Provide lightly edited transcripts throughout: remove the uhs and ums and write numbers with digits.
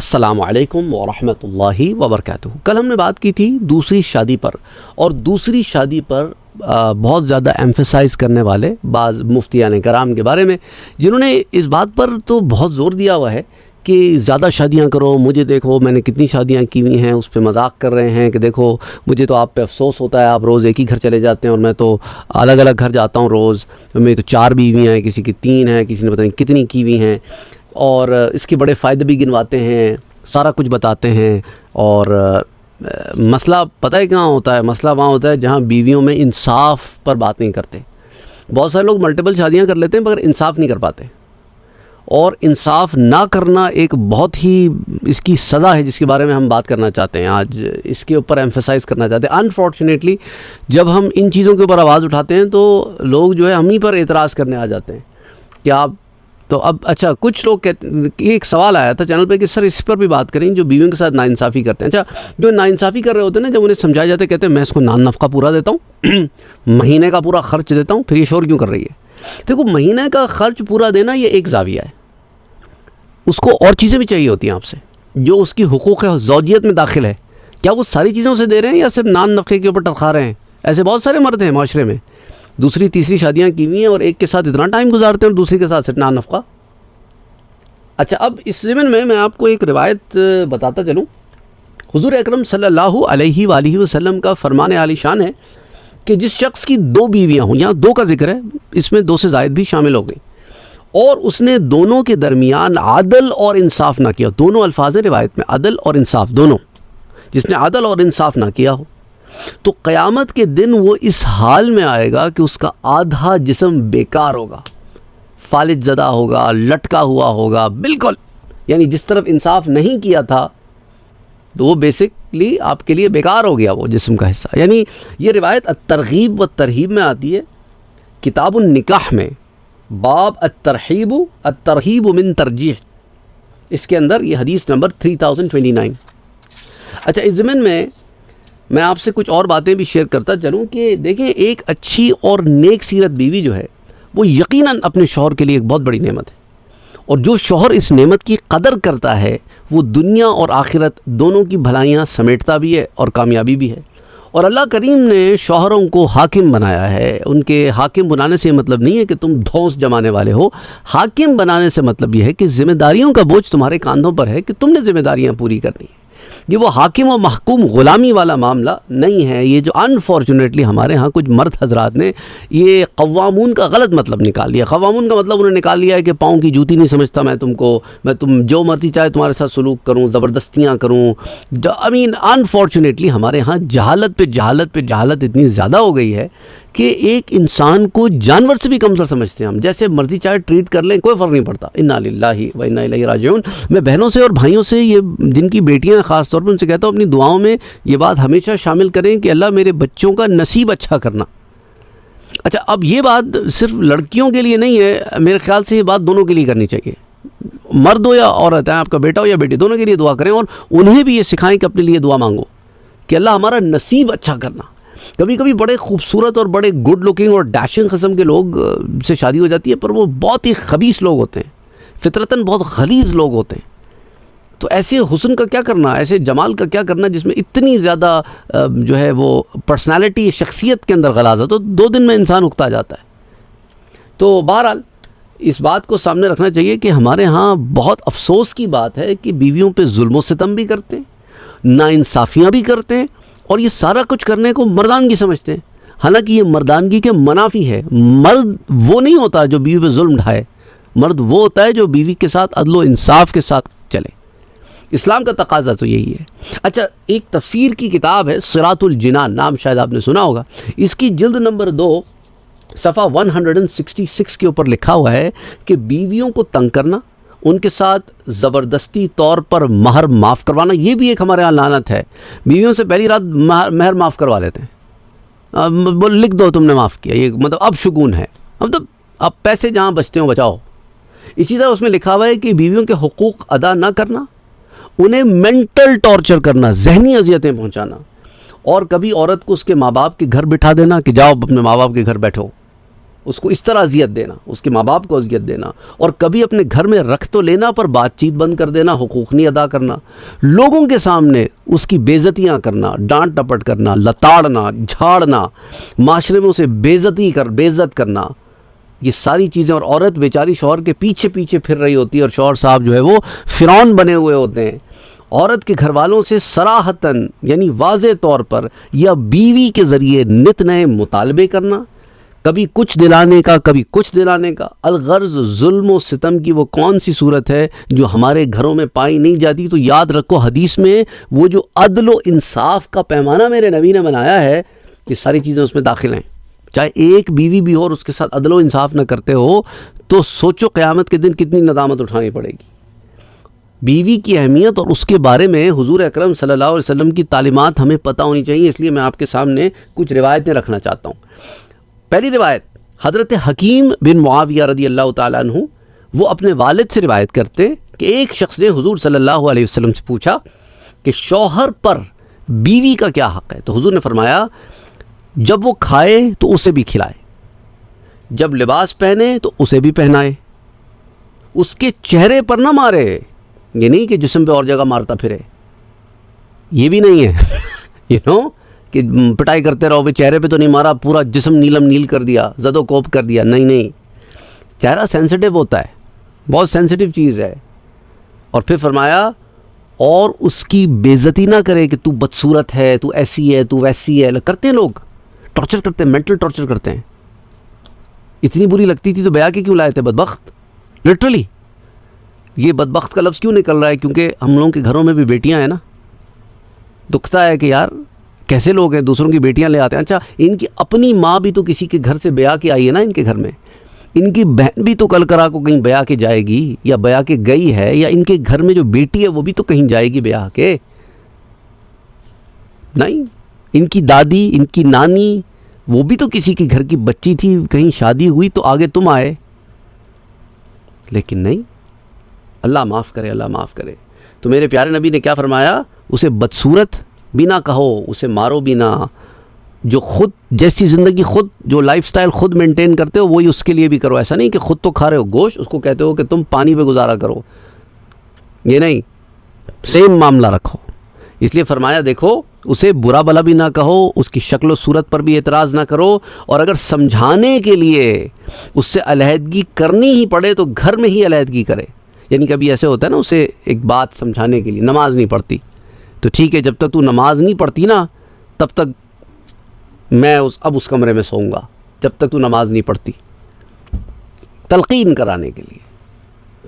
السلام علیکم ورحمۃ اللہ وبرکاتہ۔ کل ہم نے بات کی تھی دوسری شادی پر، اور دوسری شادی پر بہت زیادہ ایمفیسائز کرنے والے بعض مفتیان کرام کے بارے میں، جنہوں نے اس بات پر تو بہت زور دیا ہوا ہے کہ زیادہ شادیاں کرو، مجھے دیکھو میں نے کتنی شادیاں کی ہوئی ہیں، اس پہ مذاق کر رہے ہیں کہ دیکھو مجھے تو آپ پہ افسوس ہوتا ہے، آپ روز ایک ہی گھر چلے جاتے ہیں اور میں تو الگ الگ گھر جاتا ہوں روز، میری تو 4 بیویاں ہیں، کسی کی 3 ہیں، کسی نے پتہ نہیں کتنی کی ہوئی ہیں، اور اس کے بڑے فائدے بھی گنواتے ہیں، سارا کچھ بتاتے ہیں۔ اور مسئلہ پتہ ہے کہاں ہوتا ہے؟ مسئلہ وہاں ہوتا ہے جہاں بیویوں میں انصاف پر بات نہیں کرتے۔ بہت سارے لوگ ملٹیپل شادیاں کر لیتے ہیں مگر انصاف نہیں کر پاتے، اور انصاف نہ کرنا ایک بہت ہی اس کی سزا ہے، جس کے بارے میں ہم بات کرنا چاہتے ہیں آج، اس کے اوپر ایمفیسائز کرنا چاہتے ہیں۔ انفارچونیٹلی جب ہم ان چیزوں کے اوپر آواز اٹھاتے ہیں تو لوگ جو ہے ہم ہی پر اعتراض کرنے آ جاتے ہیں کہ آپ تو اب اچھا کچھ لوگ کہتے ہیں، ایک سوال آیا تھا چینل پہ کہ سر اس پر بھی بات کریں جو بیویوں کے ساتھ ناانصافی کرتے ہیں۔ اچھا جو ناانصافی کر رہے ہوتے ہیں نا، جب انہیں سمجھایا جاتا ہے کہتے ہیں میں اس کو نان نفقہ پورا دیتا ہوں مہینے کا پورا خرچ دیتا ہوں، پھر یہ شور کیوں کر رہی ہے؟ دیکھو مہینے کا خرچ پورا دینا یہ ایک زاویہ ہے، اس کو اور چیزیں بھی چاہیے ہوتی ہیں آپ سے جو اس کی حقوق زوجیت میں داخل ہے۔ کیا وہ ساری چیزوں سے دے رہے ہیں یا صرف نان نفقے کے اوپر ٹرخا رہے ہیں؟ ایسے بہت سارے مرد ہیں معاشرے میں، دوسری تیسری شادیاں کی ہوئی ہیں اور ایک کے ساتھ اتنا ٹائم گزارتے ہیں اور دوسری کے ساتھ صرف نان نفقہ۔ اچھا اب اس ضمن میں آپ کو ایک روایت بتاتا چلوں۔ حضور اکرم صلی اللہ علیہ وآلہ وسلم کا فرمان عالی شان ہے کہ جس شخص کی 2 بیویاں ہوں، یہاں 2 کا ذکر ہے، اس میں 2 سے زائد بھی شامل ہو گئی، اور اس نے دونوں کے درمیان عدل اور انصاف نہ کیا، دونوں الفاظ ہیں روایت میں، عدل اور انصاف دونوں، جس نے عدل اور انصاف نہ کیا ہو تو قیامت کے دن وہ اس حال میں آئے گا کہ اس کا آدھا جسم بیکار ہوگا، فالج زدہ ہوگا، لٹکا ہوا ہوگا بالکل، یعنی جس طرف انصاف نہیں کیا تھا تو وہ بیسکلی آپ کے لیے بیکار ہو گیا وہ جسم کا حصہ۔ یعنی یہ روایت الترغیب و ترہیب میں آتی ہے، کتاب النکاح میں، باب الترہیب من ترجیح، اس کے اندر یہ حدیث نمبر 3029۔ اچھا اس ضمن میں آپ سے کچھ اور باتیں بھی شیئر کرتا چلوں کہ دیکھیں ایک اچھی اور نیک سیرت بیوی جو ہے وہ یقیناً اپنے شوہر کے لیے ایک بہت بڑی نعمت ہے، اور جو شوہر اس نعمت کی قدر کرتا ہے وہ دنیا اور آخرت دونوں کی بھلائیاں سمیٹتا بھی ہے اور کامیابی بھی ہے۔ اور اللہ کریم نے شوہروں کو حاکم بنایا ہے، ان کے حاکم بنانے سے مطلب نہیں ہے کہ تم دھونس جمانے والے ہو، حاکم بنانے سے مطلب یہ ہے کہ ذمہ داریوں کا بوجھ تمہارے کاندھوں پر ہے کہ تم نے ذمہ داریاں پوری کرنی ہیں۔ یہ وہ حاکم و محکوم غلامی والا معاملہ نہیں ہے، یہ جو انفارچونیٹلی ہمارے ہاں کچھ مرد حضرات نے یہ قوامون کا غلط مطلب نکال لیا۔ قوامون کا مطلب انہوں نے نکال لیا ہے کہ پاؤں کی جوتی نہیں سمجھتا میں تم کو، میں تم جو مرضی چاہے تمہارے ساتھ سلوک کروں، زبردستیاں کروں۔ انفارچونیٹلی ہمارے ہاں جہالت پہ جہالت پہ جہالت اتنی زیادہ ہو گئی ہے کہ ایک انسان کو جانور سے بھی کمزور سمجھتے ہیں ہم، جیسے مرضی چاہے ٹریٹ کر لیں کوئی فرق نہیں پڑتا۔ انا للہ و انا الیہ راجعون۔ میں بہنوں سے اور بھائیوں سے، یہ جن کی بیٹیاں ہیں خاص طور پر، ان سے کہتا ہوں اپنی دعاؤں میں یہ بات ہمیشہ شامل کریں کہ اللہ میرے بچوں کا نصیب اچھا کرنا۔ اچھا اب یہ بات صرف لڑکیوں کے لیے نہیں ہے، میرے خیال سے یہ بات دونوں کے لیے کرنی چاہیے، مرد ہو یا عورت ہے، آپ کا بیٹا ہو یا بیٹی، دونوں کے لیے دعا کریں، اور انہیں بھی یہ سکھائیں کہ اپنے لیے دعا مانگو کہ اللہ ہمارا نصیب اچھا کرنا۔ کبھی کبھی بڑے خوبصورت اور بڑے گڈ لکنگ اور ڈیشنگ قسم کے لوگ سے شادی ہو جاتی ہے، پر وہ بہت ہی خبیث لوگ ہوتے ہیں، فطرتاً بہت غلیظ لوگ ہوتے ہیں۔ تو ایسے حسن کا کیا کرنا، ایسے جمال کا کیا کرنا جس میں اتنی زیادہ جو ہے وہ پرسنالٹی، شخصیت کے اندر غلاظت، تو 2 دن میں انسان اکتا جاتا ہے۔ تو بہرحال اس بات کو سامنے رکھنا چاہیے کہ ہمارے ہاں بہت افسوس کی بات ہے کہ بیویوں پہ ظلم و ستم بھی کرتے ہیں، ناانصافیاں بھی کرتے ہیں، اور یہ سارا کچھ کرنے کو مردانگی سمجھتے ہیں، حالانکہ یہ مردانگی کے منافی ہے۔ مرد وہ نہیں ہوتا جو بیوی پہ ظلم ڈھائے، مرد وہ ہوتا ہے جو بیوی کے ساتھ عدل و انصاف کے ساتھ چلے۔ اسلام کا تقاضا تو یہی ہے۔ اچھا ایک تفسیر کی کتاب ہے صراط الجنان، نام شاید آپ نے سنا ہوگا، اس کی جلد نمبر 2 صفحہ 166 کے اوپر لکھا ہوا ہے کہ بیویوں کو تنگ کرنا، ان کے ساتھ زبردستی طور پر مہر معاف کروانا، یہ بھی ایک ہمارے یہاں لعنت ہے۔ بیویوں سے پہلی رات مہر معاف کروا لیتے ہیں، لکھ دو تم نے معاف کیا، یہ مطلب اب شگون ہے، مطلب اب پیسے جہاں بچتے ہوں بچاؤ۔ اسی طرح اس میں لکھا ہوا ہے کہ بیویوں کے حقوق ادا نہ کرنا، انہیں مینٹل ٹارچر کرنا، ذہنی اذیتیں پہنچانا، اور کبھی عورت کو اس کے ماں باپ کے گھر بٹھا دینا کہ جاؤ اپنے ماں باپ کے گھر بیٹھو، اس کو اس طرح اذیت دینا، اس کے ماں باپ کو اذیت دینا، اور کبھی اپنے گھر میں رکھ تو لینا پر بات چیت بند کر دینا، حقوق نہیں ادا کرنا، لوگوں کے سامنے اس کی بےعزتیاں کرنا، ڈانٹ ٹپٹ کرنا، لتاڑنا، جھاڑنا، معاشرے میں اسے بے عزت کرنا، یہ ساری چیزیں. اور عورت بیچاری شوہر کے پیچھے پیچھے پھر رہی ہوتی ہے، اور شوہر صاحب جو ہے وہ فرعون بنے ہوئے ہوتے ہیں. عورت کے گھر والوں سے صراحتاً یعنی واضح طور پر یا بیوی کے ذریعے نت نئے مطالبے کرنا، کبھی کچھ دلانے کا کبھی کچھ دلانے کا. الغرض ظلم و ستم کی وہ کون سی صورت ہے جو ہمارے گھروں میں پائی نہیں جاتی؟ تو یاد رکھو حدیث میں وہ جو عدل و انصاف کا پیمانہ میرے نبی نے بنایا ہے، یہ ساری چیزیں اس میں داخل ہیں. چاہے ایک بیوی بھی ہو اور اس کے ساتھ عدل و انصاف نہ کرتے ہو تو سوچو قیامت کے دن کتنی ندامت اٹھانی پڑے گی. بیوی کی اہمیت اور اس کے بارے میں حضور اکرم صلی اللہ علیہ وسلم کی تعلیمات ہمیں پتہ ہونی چاہیے، اس لیے میں آپ کے سامنے کچھ روایتیں رکھنا چاہتا ہوں. پہلی روایت حضرت حکیم بن معاویہ رضی اللہ تعالیٰ عنہ، وہ اپنے والد سے روایت کرتے کہ ایک شخص نے حضور صلی اللہ علیہ وسلم سے پوچھا کہ شوہر پر بیوی کا کیا حق ہے؟ تو حضور نے فرمایا جب وہ کھائے تو اسے بھی کھلائے، جب لباس پہنے تو اسے بھی پہنائے، اس کے چہرے پر نہ مارے، یہ نہیں کہ جسم پہ اور جگہ مارتا پھرے، یہ بھی نہیں ہے کہ پٹائی کرتے رہو، بھی چہرے پہ تو نہیں مارا، پورا جسم نیلم نیل کر دیا، زد و کوپ کر دیا، نہیں. چہرہ سینسٹیو ہوتا ہے، بہت سینسٹیو چیز ہے. اور پھر فرمایا اور اس کی بے عزتی نہ کرے کہ تو بدصورت ہے، تو ایسی ہے، تو ویسی ہے. کرتے ہیں لوگ، ٹارچر کرتے ہیں، مینٹل ٹارچر کرتے ہیں. اتنی بری لگتی تھی تو بیاہ کے کیوں لائے تھے بدبخت؟ لٹرلی یہ بدبخت کا لفظ کیوں نکل رہا ہے؟ کیونکہ ہم لوگوں کے گھروں میں بھی بیٹیاں ہیں نا. دکھتا ہے کہ یار کیسے لوگ ہیں، دوسروں کی بیٹیاں لے آتے ہیں. اچھا ان کی اپنی ماں بھی تو کسی کے گھر سے بیاہ کے آئی ہے نا، ان کے گھر میں. ان کی بہن بھی تو کل کرا کو کہیں بیاہ کے جائے گی، یا بیاہ کے گئی ہے، یا ان کے گھر میں جو بیٹی ہے وہ بھی تو کہیں جائے گی بیاہ کے. نہیں، ان کی دادی، ان کی نانی، وہ بھی تو کسی کے گھر کی بچی تھی، کہیں شادی ہوئی تو آگے تم آئے. لیکن نہیں، اللہ معاف کرے، اللہ معاف کرے. تو میرے پیارے نبی نے کیا فرمایا؟ اسے بدصورت بھی نہ کہو، اسے مارو بھی نہ. جو خود جیسی زندگی، خود جو لائف سٹائل خود مینٹین کرتے ہو وہی اس کے لیے بھی کرو. ایسا نہیں کہ خود تو کھا رہے ہو گوشت، اس کو کہتے ہو کہ تم پانی پہ گزارا کرو، یہ نہیں، سیم معاملہ رکھو. اس لیے فرمایا دیکھو اسے برا بلا بھی نہ کہو، اس کی شکل و صورت پر بھی اعتراض نہ کرو، اور اگر سمجھانے کے لیے اس سے علیحدگی کرنی ہی پڑے تو گھر میں ہی علیحدگی کرے. یعنی کبھی ایسے ہوتا ہے نا، اسے ایک بات سمجھانے کے لیے نماز نہیں پڑھتی تو ٹھیک ہے، جب تک تو نماز نہیں پڑھتی نا تب تک میں اب اس کمرے میں سوؤں گا، جب تک تو نماز نہیں پڑھتی. تلقین کرانے کے لیے،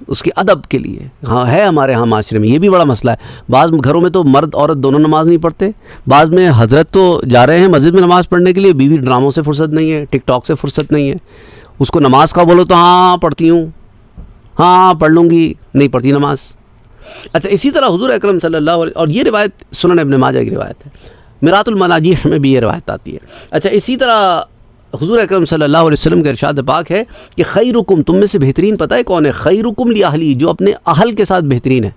اس کے ادب کے لیے. ہاں ہے ہمارے ہاں معاشرے میں یہ بھی بڑا مسئلہ ہے. بعض گھروں میں تو مرد عورت دونوں نماز نہیں پڑھتے. بعض میں حضرت تو جا رہے ہیں مسجد میں نماز پڑھنے کے لیے، بیوی ڈراموں سے فرصت نہیں ہے، ٹک ٹاک سے فرصت نہیں ہے. اس کو نماز کا بولو تو ہاں پڑھتی ہوں، ہاں پڑھ لوں گی، نہیں پڑھتی نماز. اچھا اسی طرح حضور اکرم صلی اللہ علیہ، اور یہ روایت سنن ابن ماجہ کی روایت ہے، میرات المناجیح میں بھی یہ روایت آتی ہے. اچھا اسی طرح حضور اکرم صلی اللہ علیہ وسلم کا ارشاد پاک ہے کہ خیرکم، تم میں سے بہترین پتہ ہے کون ہے؟ خیرکم لاہلی، جو اپنے اہل کے ساتھ بہترین ہے.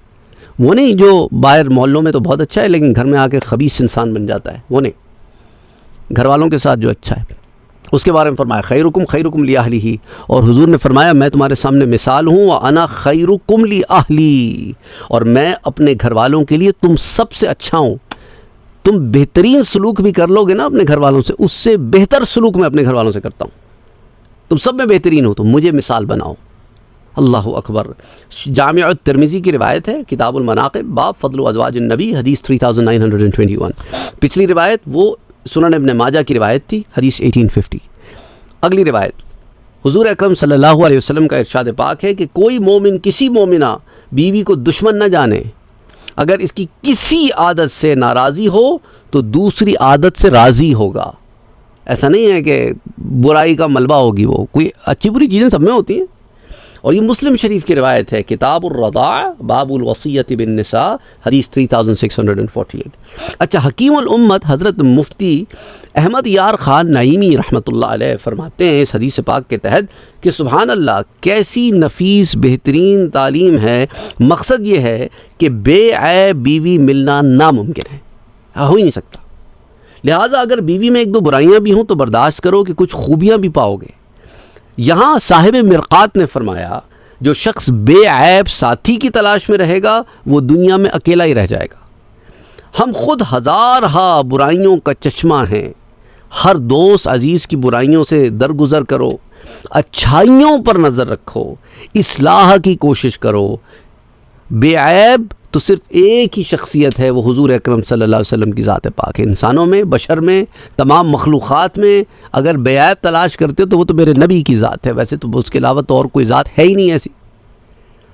وہ نہیں جو باہر محلوں میں تو بہت اچھا ہے لیکن گھر میں آ کے خبیث انسان بن جاتا ہے، وہ نہیں، گھر والوں کے ساتھ جو اچھا ہے اس کے بارے میں فرمایا خیرکم لاہلی. اور حضور نے فرمایا میں تمہارے سامنے مثال ہوں، وانا خیرکم لاہلی، اور میں اپنے گھر والوں کے لیے تم سب سے اچھا ہوں. تم بہترین سلوک بھی کر لو گے نا اپنے گھر والوں سے، اس سے بہتر سلوک میں اپنے گھر والوں سے کرتا ہوں. تم سب میں بہترین ہو تو مجھے مثال بناؤ. اللہ اکبر. جامع الترمذی کی روایت ہے، کتاب المناقب، باب فضل ازواج النبی، حدیث 3921. پچھلی روایت وہ سنن ابن ماجہ کی روایت تھی، حدیث 1850. اگلی روایت حضور اکرم صلی اللہ علیہ وسلم کا ارشاد پاک ہے کہ کوئی مومن کسی مومنہ بیوی کو دشمن نہ جانے، اگر اس کی کسی عادت سے ناراضی ہو تو دوسری عادت سے راضی ہوگا. ایسا نہیں ہے کہ برائی کا ملبہ ہوگی، وہ کوئی اچھی بری چیزیں سب میں ہوتی ہیں. اور یہ مسلم شریف کی روایت ہے، کتاب الرضاع، باب الوصیت بالنساء، حدیث 3648. اچھا حکیم الامت حضرت مفتی احمد یار خان نعیمی رحمۃ اللہ علیہ فرماتے ہیں اس حدیث پاک کے تحت کہ سبحان اللہ کیسی نفیس بہترین تعلیم ہے. مقصد یہ ہے کہ بے عیب بیوی ملنا ناممکن ہے، ہو ہی نہیں سکتا. لہٰذا اگر بیوی میں ایک دو برائیاں بھی ہوں تو برداشت کرو کہ کچھ خوبیاں بھی پاؤ گے. یہاں صاحب مرقات نے فرمایا جو شخص بے عیب ساتھی کی تلاش میں رہے گا وہ دنیا میں اکیلا ہی رہ جائے گا۔ ہم خود ہزارہا برائیوں کا چشمہ ہیں، ہر دوست عزیز کی برائیوں سے درگزر کرو، اچھائیوں پر نظر رکھو، اصلاح کی کوشش کرو۔ بے عیب تو صرف ایک ہی شخصیت ہے، وہ حضور اکرم صلی اللہ علیہ وسلم کی ذات پاک ہے۔ انسانوں میں، بشر میں، تمام مخلوقات میں اگر بے عیب تلاش کرتے ہو تو وہ تو میرے نبی کی ذات ہے، ویسے تو اس کے علاوہ تو اور کوئی ذات ہے ہی نہیں ایسی۔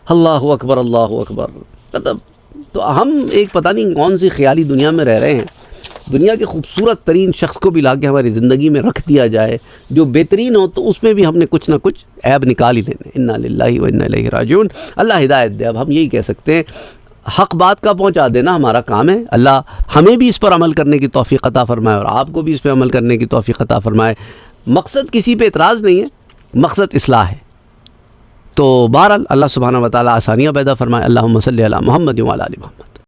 اللہ اکبر، اللہ اکبر۔ مطلب تو ہم ایک پتہ نہیں کون سی خیالی دنیا میں رہ رہے ہیں۔ دنیا کے خوبصورت ترین شخص کو بھی لا کے ہماری زندگی میں رکھ دیا جائے، جو بہترین ہو تو اس میں بھی ہم نے کچھ نہ کچھ عیب نکال ہی لینے۔ انا للہ و انا الیہ راجعون۔ اللہ ہدایت دے۔ اب ہم یہی کہہ سکتے ہیں حق بات کا پہنچا دینا ہمارا کام ہے۔ اللہ ہمیں بھی اس پر عمل کرنے کی توفیق عطا فرمائے اور آپ کو بھی اس پہ عمل کرنے کی توفیق عطا فرمائے۔ مقصد کسی پہ اعتراض نہیں ہے، مقصد اصلاح ہے۔ تو بہرحال اللہ سبحانہ و تعالیٰ آسانیاں پیدا فرمائے۔ اللہم صلی علی محمد و علی آل محمد۔